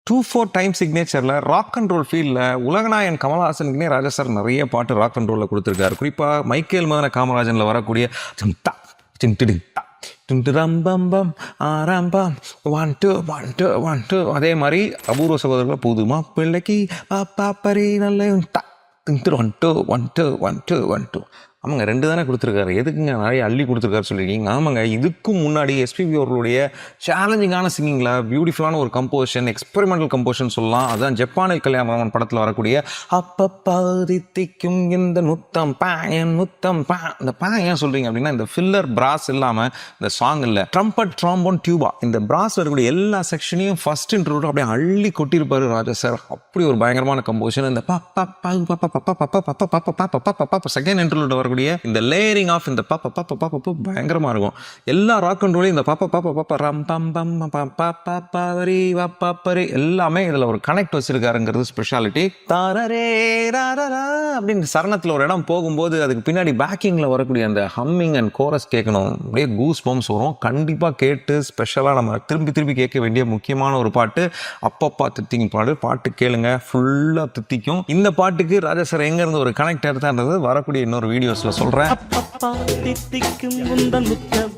2/4 time சிக்னேச்சரில் rock and roll ஃபீல்டில் உலகநாயகன் கமல்ஹாசனுக்குனே ராஜா sir நிறைய பாட்டு ராக் அண்ட் ரோலில் கொடுத்துருக்காரு. குறிப்பாக மைக்கேல் மதன காமராஜனில் வரக்கூடிய ரம்பம்பம் ஆரம்பம் 1 2 1 2 1 2 அதே மாதிரி அபூர்வ சகோதரர்கள் புதுமா பிள்ளைக்கு பாப்பா பரி நல்ல 1 2 1 2 1 2 1 2 ஆமாங்க 2 தானே கொடுத்துருக்காரு. எதுக்குங்க நிறைய அள்ளி கொடுத்துருக்காரு சொல்லியிருக்கீங்க? ஆமாங்க, இதுக்கும் முன்னாடி எஸ்பிபி அவர்களுடைய சேலஞ்சிங்கான சிங்கிங்கில் பியூட்டிஃபுல்லான ஒரு கம்போசிஷன், எக்ஸ்பெரிமெண்டல் கம்போசிஷன் சொல்லலாம். அதுதான் ஜப்பானில் கல்யாணராமன் படத்தில் வரக்கூடிய அப்பப்பதித்திக்கும் இந்த முத்தம் பாயன் முத்தம் பா. இந்த பா ஏன் சொல்கிறீங்க அப்படின்னா, இந்த ஃபில்லர் பிராஸ் இல்லாமல் இந்த சாங் இல்லை, ட்ரம்பட் ட்ராம்போன் டியூபா இந்த பிராஸ் வரக்கூடிய எல்லா செக்ஷனையும் ஃபர்ஸ்ட் இன்ட்ரோட அப்படியே அள்ளி கொட்டியிருப்பாரு ராஜா சார். அப்படி ஒரு பயங்கரமான கம்போசிஷன். இந்த செகண்ட் இன்ட்ரோட வரக்கூடிய இந்த லேயரிங் ஆஃப் இந்த பயங்கரமா இருக்கும். எல்லா ராக் அண்ட் ரோலையும் இந்த ரம் பம் பம் பாப்பரி வாப்பாப்பரி எல்லாமே இதுல ஒரு கனெக்ட் வச்சிருக்காருங்கிறது ஸ்பெஷாலிட்டி. தாரரே ராரரா அப்படின்னு சரணத்துல ஒரு இடம் போகும்போது அதுக்கு பின்னாடி பேக்கிங்ல வரக்கூடிய அந்த ஹம்மிங் அண்ட் கோரஸ் கேட்கணும். அப்படியே கூஸ் பம்ஸ் வரும். கண்டிப்பா கேட்டு ஸ்பெஷலா நம்ம திருப்பி கேட்க வேண்டிய முக்கியமான ஒரு பாட்டு அப்பப்பா தித்திக்கும் பாட்டு கேளுங்க, ஃபுல்லா தித்திக்கும். இந்த பாட்டுக்கு ராஜா சார் எங்க இருந்து ஒரு கனெக்ட் எடுத்தான்றது வரக்கூடிய இன்னொரு வீடியோஸ்ல சொல்றேன். அப்பப்பா தித்திக்கும் முந்தன் முத்தம்